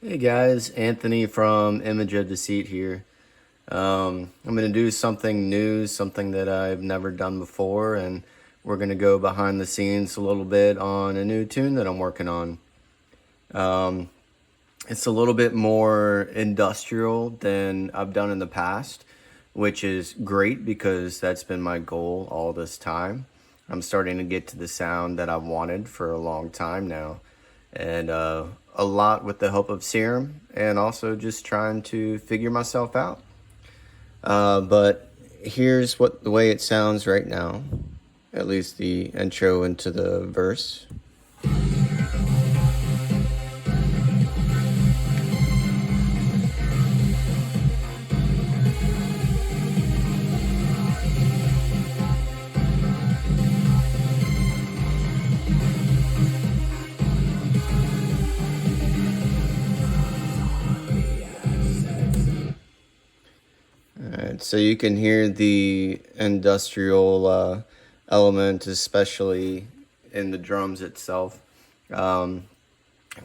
Hey guys, Anthony from Image of Deceit here. I'm going to do something new, something that I've never done before, and we're going to go behind the scenes a little bit on a new tune that I'm working on. It's a little bit more industrial than I've done in the past, which is great because that's been my goal all this time. I'm starting to get to the sound that I've wanted for a long time now, and a lot with the help of Serum, and also just trying to figure myself out. But here's what the way it sounds right now, at least the intro into the verse. Alright, so you can hear the industrial element, especially in the drums itself. For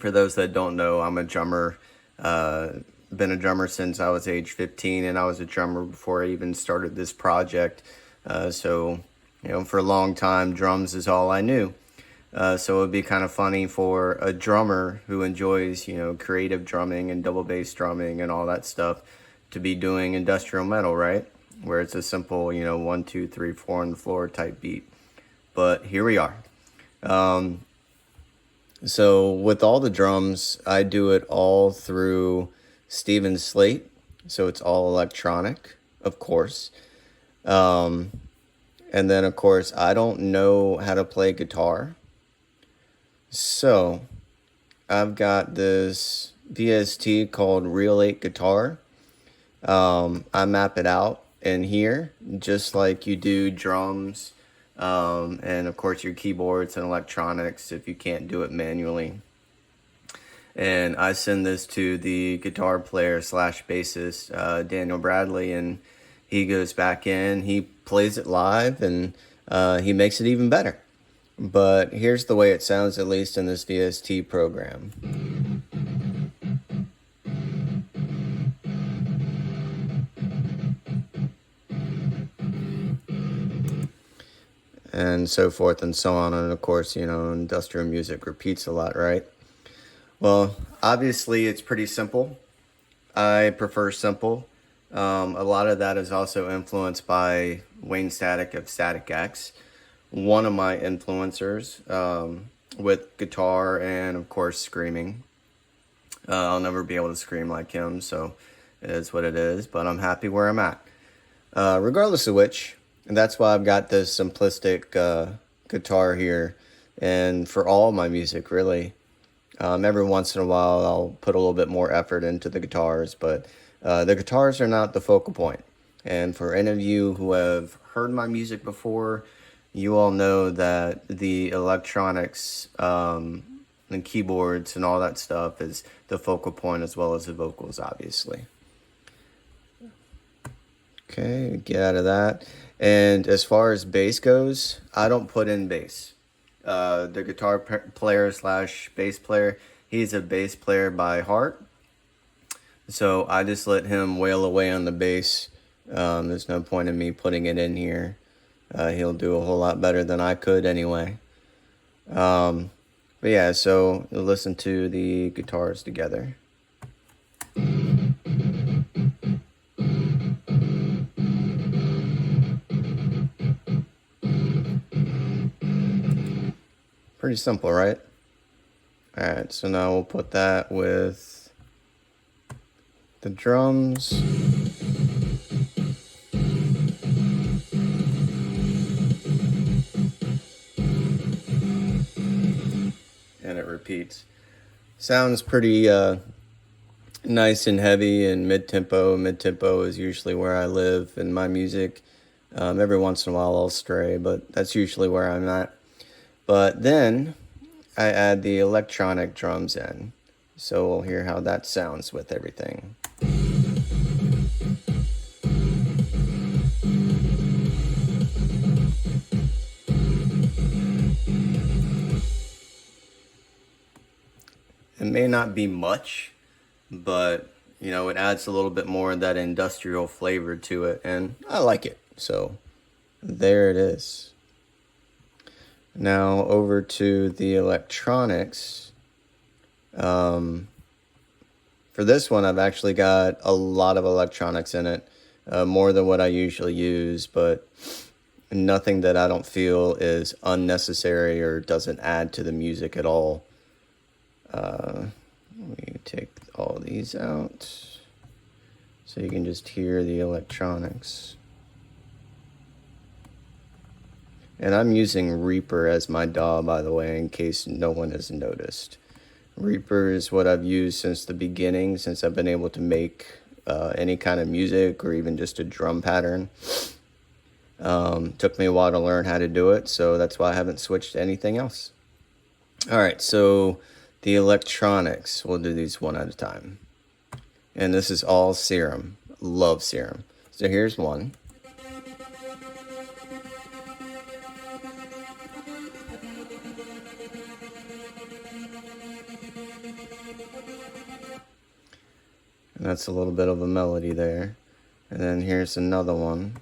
those that don't know, I'm a drummer. Been a drummer since I was age 15, and I was a drummer before I even started this project. So, for a long time, drums is all I knew. So it would be kind of funny for a drummer who enjoys, creative drumming and double bass drumming and all that stuff to be doing industrial metal, right? Where it's a simple, 1, 2, 3, 4 on the floor type beat. But here we are. So with all the drums, I do it all through Steven Slate. So it's all electronic, of course. And then, of course, I don't know how to play guitar. So I've got this VST called Real 8 Guitar. I map it out in here, just like you do drums, and of course your keyboards and electronics if you can't do it manually. And I send this to the guitar player slash bassist, Daniel Bradley, and he goes back in, he plays it live, and he makes it even better. But here's the way it sounds, at least in this VST program. And so forth and so on. And of course, industrial music repeats a lot, right? Well, obviously it's pretty simple. I prefer simple. A lot of that is also influenced by Wayne Static of Static X, one of my influencers, with guitar and of course screaming. I'll never be able to scream like him, so it is what it is, but I'm happy where I'm at. Regardless of which, and that's why I've got this simplistic guitar here, and for all my music, really. Every once in a while, I'll put a little bit more effort into the guitars, but the guitars are not the focal point. And for any of you who have heard my music before, you all know that the electronics and keyboards and all that stuff is the focal point, as well as the vocals, obviously. Okay, get out of that. And as far as bass goes, I don't put in bass. The guitar player slash bass player, he's a bass player by heart. So I just let him wail away on the bass. There's no point in me putting it in here. He'll do a whole lot better than I could anyway. But yeah, so you'll listen to the guitars together. Pretty simple, right? Alright, so now we'll put that with the drums. And it repeats. Sounds pretty nice and heavy and mid-tempo. Mid-tempo is usually where I live in my music. Every once in a while I'll stray, but that's usually where I'm at. But then I add the electronic drums in. So we'll hear how that sounds with everything. It may not be much, but you know, it adds a little bit more of that industrial flavor to it, and I like it. So there it is. Now over to the electronics. For this one, I've actually got a lot of electronics in it, more than what I usually use, but nothing that I don't feel is unnecessary or doesn't add to the music at all. We take all these out so you can just hear the electronics. And I'm using Reaper as my DAW, by the way, in case no one has noticed. Reaper is what I've used since the beginning, since I've been able to make any kind of music or even just a drum pattern. Took me a while to learn how to do it, so that's why I haven't switched to anything else. Alright, so the electronics, we'll do these one at a time. And this is all Serum. Love Serum. So here's one. And that's a little bit of a melody there. And then here's another one.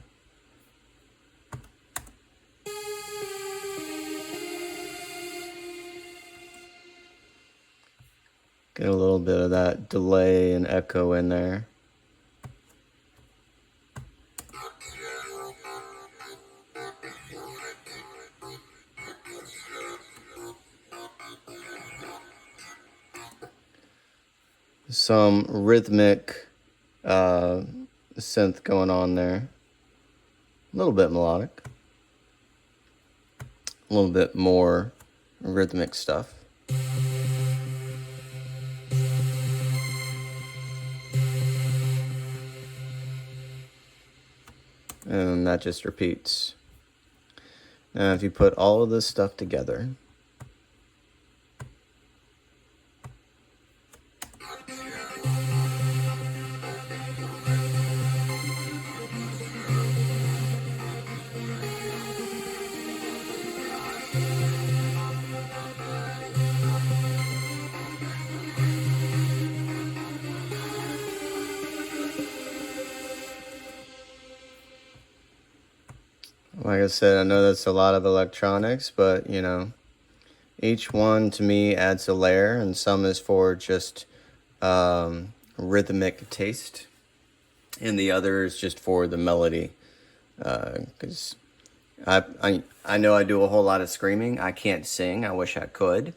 Get a little bit of that delay and echo in there. Some rhythmic synth going on there. A little bit melodic. A little bit more rhythmic stuff. And that just repeats. Now if you put all of this stuff together, like I said, I know that's a lot of electronics, but you know, each one to me adds a layer, and some is for just rhythmic taste, and the other is just for the melody. Because I know I do a whole lot of screaming. I can't sing. I wish I could.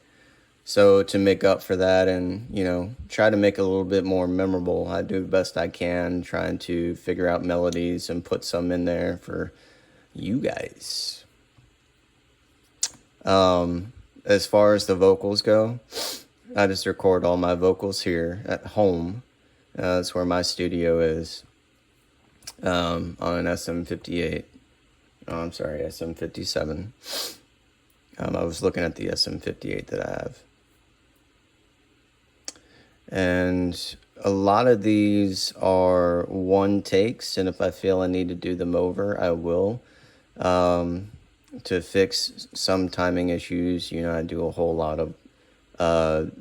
So to make up for that and, you know, try to make it a little bit more memorable, I do the best I can, trying to figure out melodies and put some in there for you guys. As far as the vocals go, I just record all my vocals here at home. That's where my studio is, on an SM58. Oh, I'm sorry, SM57. I was looking at the SM58 that I have. And a lot of these are one takes, and if I feel I need to do them over, I will. To fix some timing issues, you know, I do a whole lot of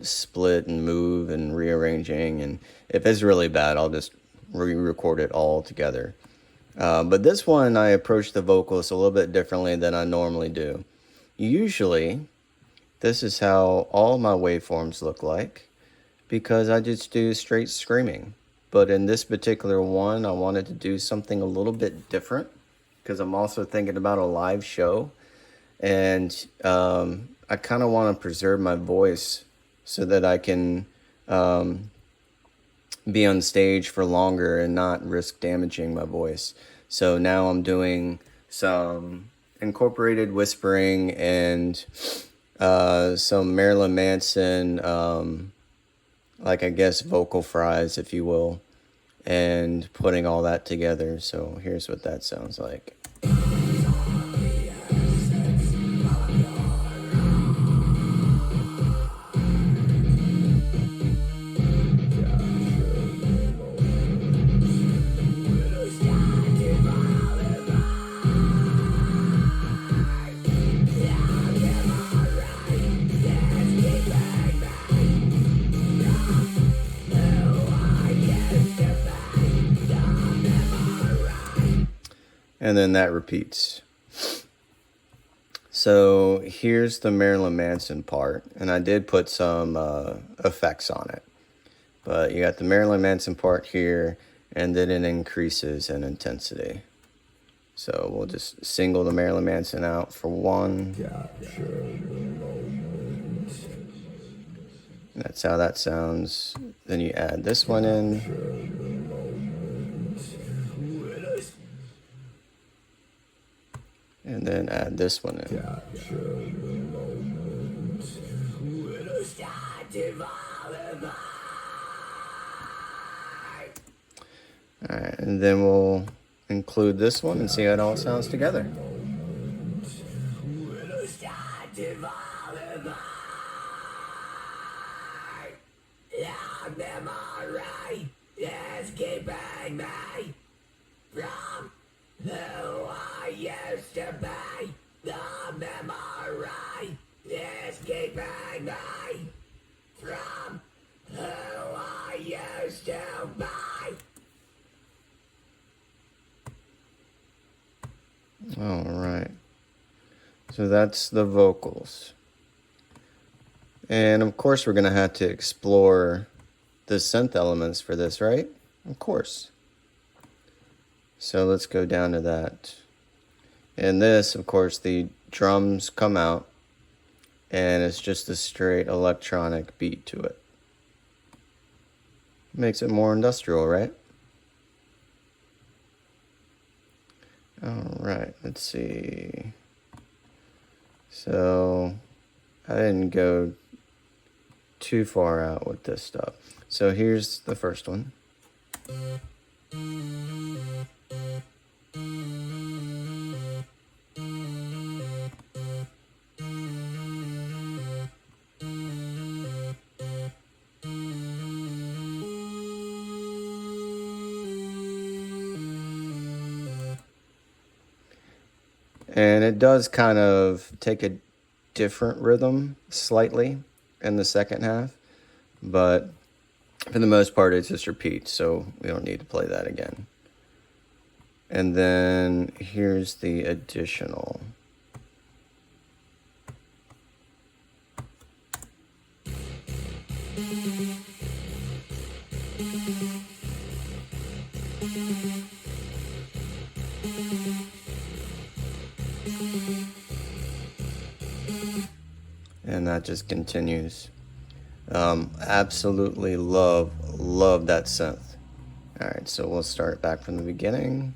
split and move and rearranging, and if it's really bad, I'll just re-record it all together. But this one, I approach the vocals a little bit differently than I normally do. Usually, this is how all my waveforms look like, because I just do straight screaming. But in this particular one, I wanted to do something a little bit different, because I'm also thinking about a live show, and I kind of want to preserve my voice so that I can be on stage for longer and not risk damaging my voice. So now I'm doing some incorporated whispering and some Marilyn Manson, like I guess vocal fries, if you will, and putting all that together. So here's what that sounds like. and then that repeats. So here's the Marilyn Manson part, and I did put some effects on it. But you got the Marilyn Manson part here, and then it increases in intensity. So we'll just single the Marilyn Manson out for 1. That's how that sounds. Then you add this one in. And then add this one in. Alright, and then we'll include this one and see how it all sounds together. Who I used to be, the memory is keeping me from who I used to be. All right. So that's the vocals. And of course we're going to have to explore the synth elements for this, right? Of course. So let's go down to that. And this, of course, the drums come out and it's just a straight electronic beat to it. Makes it more industrial, right? All right, let's see. So I didn't go too far out with this stuff. So here's the first one. And it does kind of take a different rhythm slightly in the second half, but for the most part it just repeats, so we don't need to play that again. And then here's the additional. And that just continues. Absolutely love that synth. All right, so we'll start back from the beginning.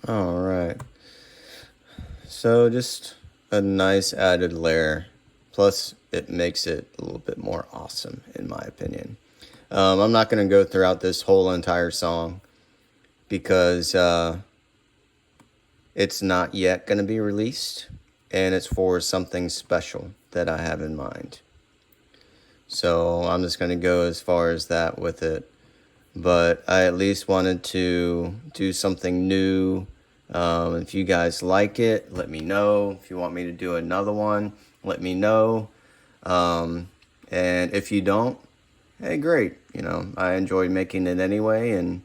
All right. So just a nice added layer. Plus, it makes it a little bit more awesome, in my opinion. I'm not going to go throughout this whole entire song because it's not yet going to be released, and it's for something special that I have in mind. So I'm just going to go as far as that with it. But I at least wanted to do something new. If you guys like it, let me know. If you want me to do another one, let me know. And if you don't, hey, great. You know, I enjoyed making it anyway, and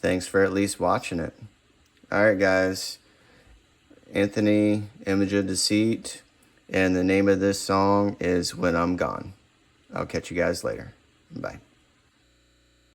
thanks for at least watching it. All right, guys. Anthony, Image of Deceit, and the name of this song is When I'm Gone. I'll catch you guys later. Bye.